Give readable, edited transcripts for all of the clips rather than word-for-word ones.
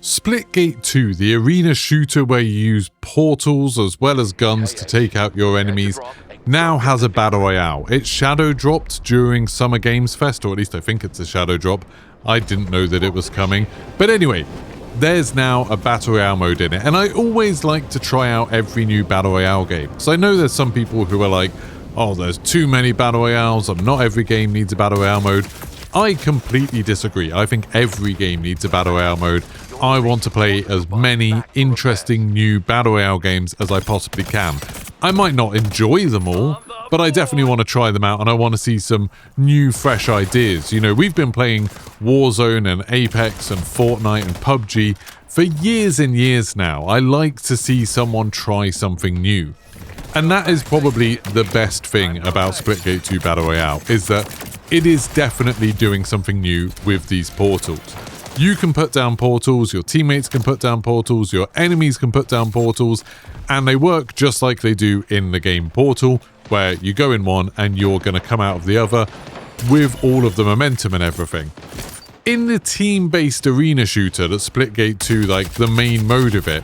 Splitgate 2, the arena shooter where you use portals as well as guns to take out your enemies, now has a Battle Royale. It shadow dropped during Summer Games Fest, or at least I think it's a shadow drop. I didn't know that it was coming. But anyway, there's now a Battle Royale mode in it, and I always like to try out every new Battle Royale game. So I know there's some people who are like, oh, there's too many Battle Royales, and not every game needs a Battle Royale mode. I completely disagree. I think every game needs a Battle Royale mode. I want to play as many interesting new Battle Royale games as I possibly can. I might not enjoy them all, but I definitely want to try them out, and I want to see some new, fresh ideas. You know, we've been playing Warzone and Apex and Fortnite and PUBG for years and years now. I like to see someone try something new. And that is probably the best thing about Splitgate 2 Battle Royale, is that it is definitely doing something new with these portals. You can put down portals, your teammates can put down portals, your enemies can put down portals, and they work just like they do in the game Portal, where you go in one and you're going to come out of the other with all of the momentum and everything. In the team-based arena shooter that's Splitgate 2, like the main mode of it,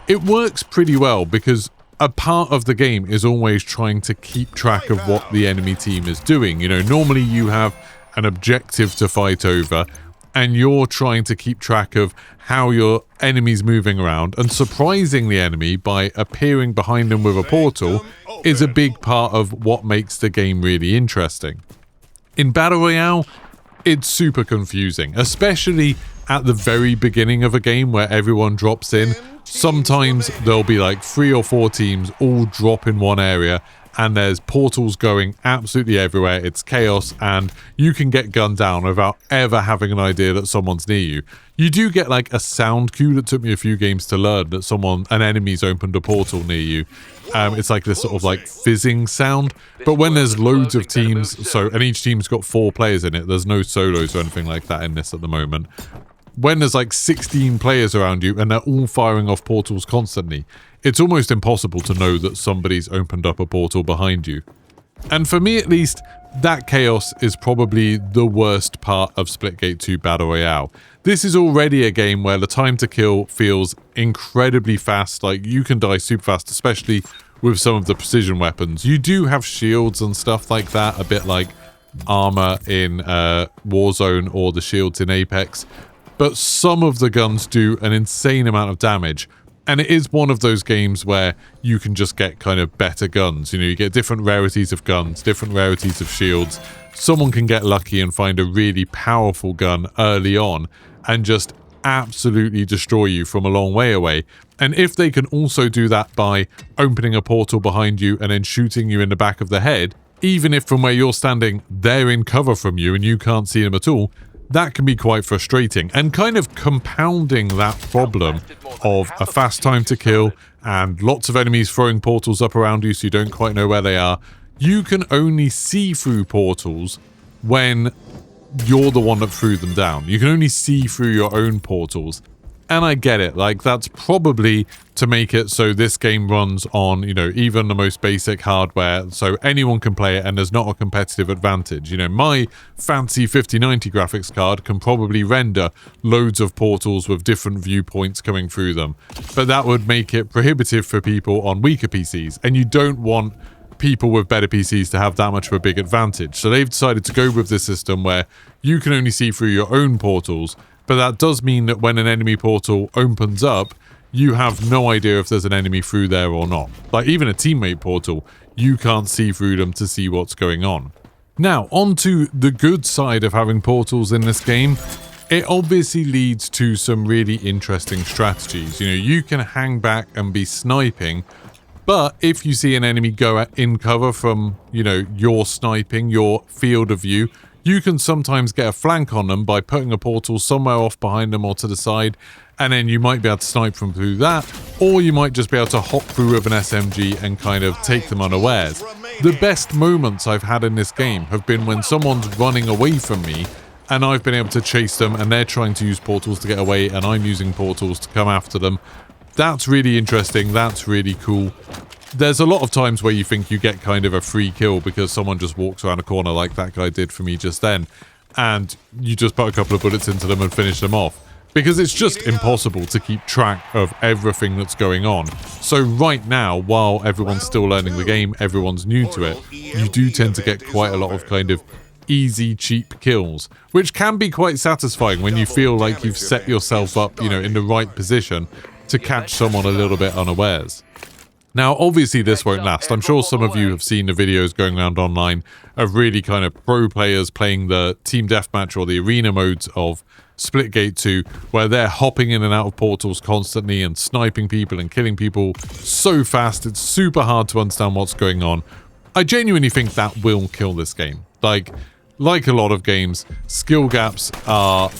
it works pretty well because a part of the game is always trying to keep track of what the enemy team is doing. You know, normally you have an objective to fight over, and you're trying to keep track of how your enemy's moving around, and surprising the enemy by appearing behind them with a portal is a big part of what makes the game really interesting. In Battle Royale, it's super confusing, especially at the very beginning of a game where everyone drops in. Sometimes there'll be like 3 or 4 teams all drop in one area, and there's portals going absolutely everywhere. It's chaos, and you can get gunned down without ever having an idea that someone's near you. You do get like a sound cue that took me a few games to learn, that an enemy's opened a portal near you. It's like this sort of like fizzing sound. But when there's loads of teams, and each team's got 4 players in it, there's no solos or anything like that in this at the moment. When there's like 16 players around you and they're all firing off portals constantly, it's almost impossible to know that somebody's opened up a portal behind you. And for me at least, that chaos is probably the worst part of Splitgate 2 Battle Royale. This is already a game where the time to kill feels incredibly fast. Like, you can die super fast, especially with some of the precision weapons. You do have shields and stuff like that, a bit like armor in Warzone or the shields in Apex. But some of the guns do an insane amount of damage. And it is one of those games where you can just get kind of better guns. You know, you get different rarities of guns, different rarities of shields. Someone can get lucky and find a really powerful gun early on and just absolutely destroy you from a long way away. And if they can also do that by opening a portal behind you and then shooting you in the back of the head, even if from where you're standing, they're in cover from you and you can't see them at all, that can be quite frustrating, and kind of compounding that problem of a fast time to kill and lots of enemies throwing portals up around you so you don't quite know where they are. You can only see through portals when you're the one that threw them down. You can only see through your own portals. And I get it, like, that's probably to make it so this game runs on, you know, even the most basic hardware, so anyone can play it and there's not a competitive advantage. You know, my fancy 5090 graphics card can probably render loads of portals with different viewpoints coming through them, but that would make it prohibitive for people on weaker PCs, and you don't want people with better PCs to have that much of a big advantage. So they've decided to go with this system where you can only see through your own portals. But that does mean that when an enemy portal opens up, you have no idea if there's an enemy through there or not. Like, even a teammate portal, you can't see through them to see what's going on. Now, onto the good side of having portals in this game. It obviously leads to some really interesting strategies. You know, you can hang back and be sniping, but if you see an enemy go in cover from, you know, your sniping, your field of view, you can sometimes get a flank on them by putting a portal somewhere off behind them or to the side, and then you might be able to snipe from through that, or you might just be able to hop through with an SMG and kind of take them unawares. The best moments I've had in this game have been when someone's running away from me, and I've been able to chase them, and they're trying to use portals to get away, and I'm using portals to come after them. That's really interesting, that's really cool. There's a lot of times where you think you get kind of a free kill because someone just walks around a corner like that guy did for me just then, and you just put a couple of bullets into them and finish them off. because it's just impossible to keep track of everything that's going on. So right now, while everyone's still learning the game, everyone's new to it, you do tend to get quite a lot of kind of easy, cheap kills, which can be quite satisfying when you feel like you've set yourself up, you know, in the right position to catch someone a little bit unawares. Now, obviously this won't last. I'm sure some of you have seen the videos going around online of really kind of pro players playing the team deathmatch or the arena modes of Splitgate 2, where they're hopping in and out of portals constantly and sniping people and killing people so fast, it's super hard to understand what's going on. I genuinely think that will kill this game. Like a lot of games, skill gaps are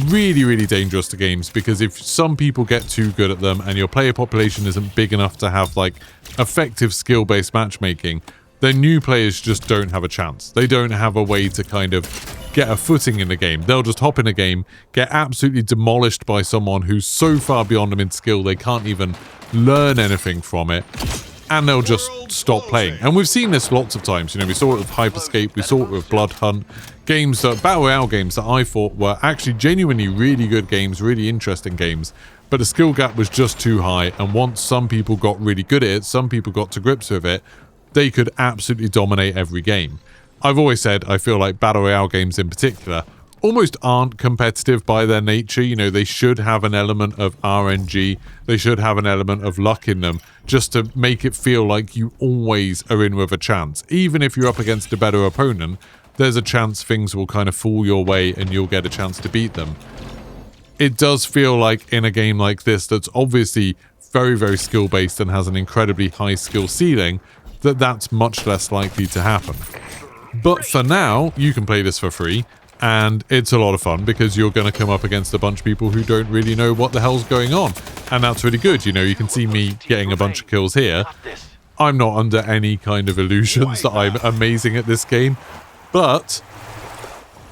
really, really dangerous to games, because if some people get too good at them and your player population isn't big enough to have like effective skill-based matchmaking, then new players just don't have a chance. They don't have a way to kind of get a footing in the game. They'll just hop in a game, get absolutely demolished by someone who's so far beyond them in skill they can't even learn anything from it, and they'll just stop playing. And we've seen this lots of times. You know, we saw it with Hyperscape, we saw it with Blood Hunt, games that, Battle Royale games that I thought were actually genuinely really good games, really interesting games, but the skill gap was just too high, and once some people got really good at it, some people got to grips with it, they could absolutely dominate every game. I've always said I feel like Battle Royale games in particular almost aren't competitive by their nature. You know, they should have an element of RNG, they should have an element of luck in them, just to make it feel like you always are in with a chance. Even if you're up against a better opponent, there's a chance things will kind of fall your way and you'll get a chance to beat them. It does feel like in a game like this that's obviously very, very skill-based and has an incredibly high skill ceiling, that's much less likely to happen. But for now, you can play this for free, and it's a lot of fun because you're going to come up against a bunch of people who don't really know what the hell's going on. And that's really good. You know, you can see me getting a bunch of kills here. I'm not under any kind of illusions that I'm amazing at this game, but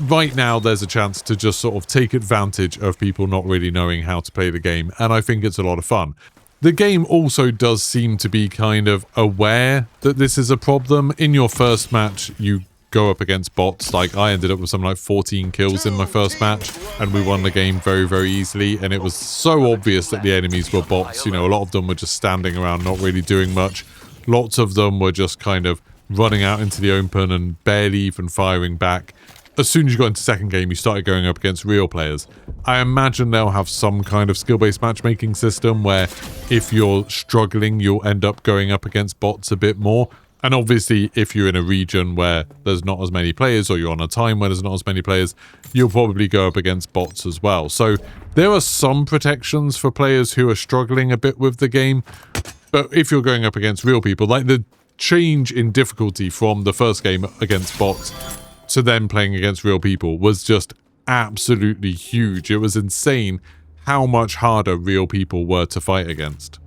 right now there's a chance to just sort of take advantage of people not really knowing how to play the game, and I think it's a lot of fun. The game also does seem to be kind of aware that this is a problem. In your first match, you go up against bots. Like, I ended up with something like 14 kills in my first match, and we won the game very, very easily, and it was so obvious that the enemies were bots. You know, a lot of them were just standing around, not really doing much. Lots of them were just kind of running out into the open and barely even firing back. As soon as you got into second game, you started going up against real players. I imagine they'll have some kind of skill-based matchmaking system where if you're struggling, you'll end up going up against bots a bit more. And obviously, if you're in a region where there's not as many players, or you're on a time where there's not as many players, you'll probably go up against bots as well. So there are some protections for players who are struggling a bit with the game. But if you're going up against real people, like the change in difficulty from the first game against bots to then playing against real people was just absolutely huge. It was insane how much harder real people were to fight against.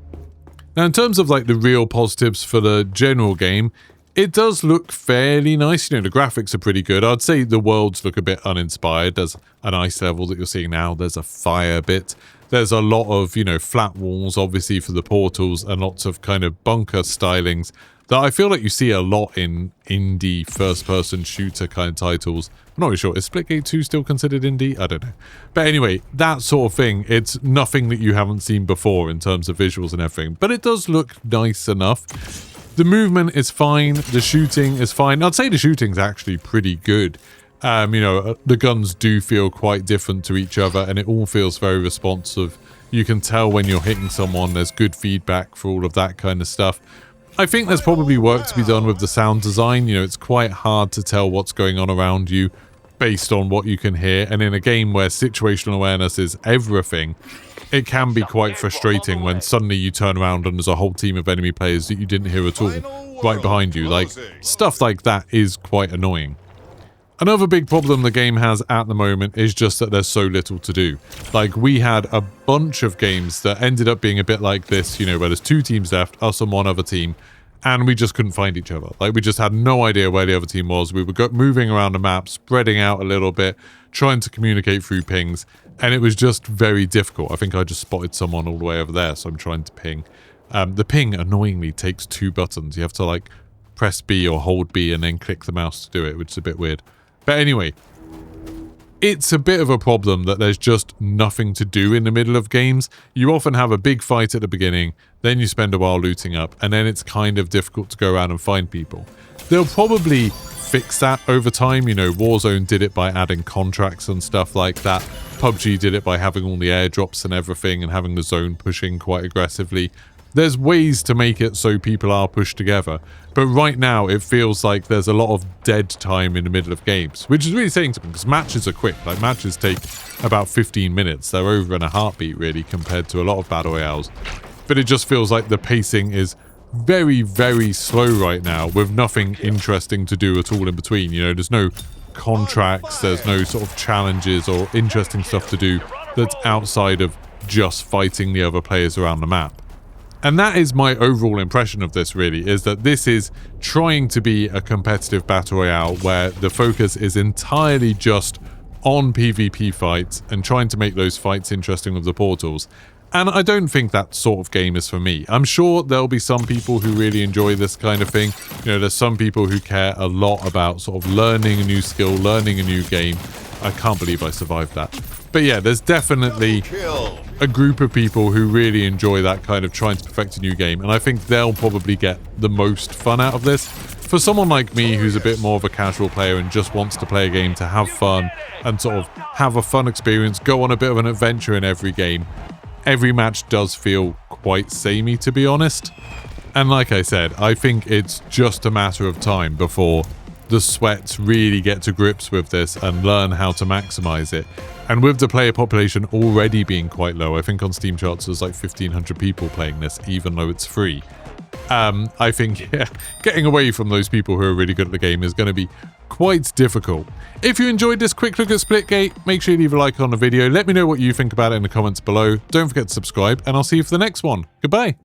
Now, in terms of like the real positives for the general game, it does look fairly nice. You know, the graphics are pretty good. I'd say the worlds look a bit uninspired. There's an ice level that you're seeing now. There's a fire bit. There's a lot of, you know, flat walls, obviously, for the portals, and lots of kind of bunker stylings that I feel like you see a lot in indie first-person shooter kind of titles. I'm not really sure. Is Splitgate 2 still considered indie? I don't know. But anyway, that sort of thing, it's nothing that you haven't seen before in terms of visuals and everything. But it does look nice enough. The movement is fine. The shooting is fine. I'd say the shooting's actually pretty good. You know, the guns do feel quite different to each other, and it all feels very responsive. You can tell when you're hitting someone. There's good feedback for all of that kind of stuff. I think there's probably work to be done with the sound design. You know, it's quite hard to tell what's going on around you based on what you can hear. And in a game where situational awareness is everything, it can be quite frustrating when suddenly you turn around and there's a whole team of enemy players that you didn't hear at all right behind you. Like, stuff like that is quite annoying. Another big problem the game has at the moment is just that there's so little to do. Like, we had a bunch of games that ended up being a bit like this, you know, where there's two teams left, us and one other team, and we just couldn't find each other. Like, we just had no idea where the other team was. We were moving around the map, spreading out a little bit, trying to communicate through pings, and it was just very difficult. I think I just spotted someone all the way over there, so I'm trying to ping. The ping, annoyingly, takes 2 buttons. You have to, like, press B or hold B and then click the mouse to do it, which is a bit weird. But anyway, it's a bit of a problem that there's just nothing to do in the middle of games. You often have a big fight at the beginning, then you spend a while looting up, and then it's kind of difficult to go around and find people. They'll probably fix that over time. You know, Warzone did it by adding contracts and stuff like that. PUBG did it by having all the airdrops and everything and having the zone pushing quite aggressively. There's ways to make it so people are pushed together, but right now it feels like there's a lot of dead time in the middle of games, which is really saying something because matches are quick. Like, matches take about 15 minutes. They're over in a heartbeat, really, compared to a lot of Battle Royales. But it just feels like the pacing is very, very slow right now, with nothing interesting to do at all in between. You know, there's no contracts, there's no sort of challenges or interesting stuff to do that's outside of just fighting the other players around the map. And that is my overall impression of this, really, is that this is trying to be a competitive Battle Royale where the focus is entirely just on PvP fights and trying to make those fights interesting with the portals. And I don't think that sort of game is for me. I'm sure there'll be some people who really enjoy this kind of thing. You know, there's some people who care a lot about sort of learning a new skill, learning a new game. I can't believe I survived that. But yeah, there's definitely a group of people who really enjoy that kind of trying to perfect a new game, and I think they'll probably get the most fun out of this. For someone like me who's a bit more of a casual player and just wants to play a game to have fun and sort of have a fun experience, go on a bit of an adventure in every game, every match does feel quite samey, to be honest. And like I said, I think it's just a matter of time before the sweats really get to grips with this and learn how to maximize it. And with the player population already being quite low, I think on Steam charts there's like 1,500 people playing this, even though it's free. I think getting away from those people who are really good at the game is going to be quite difficult. If you enjoyed this quick look at Splitgate, make sure you leave a like on the video. Let me know what you think about it in the comments below. Don't forget to subscribe, and I'll see you for the next one. Goodbye.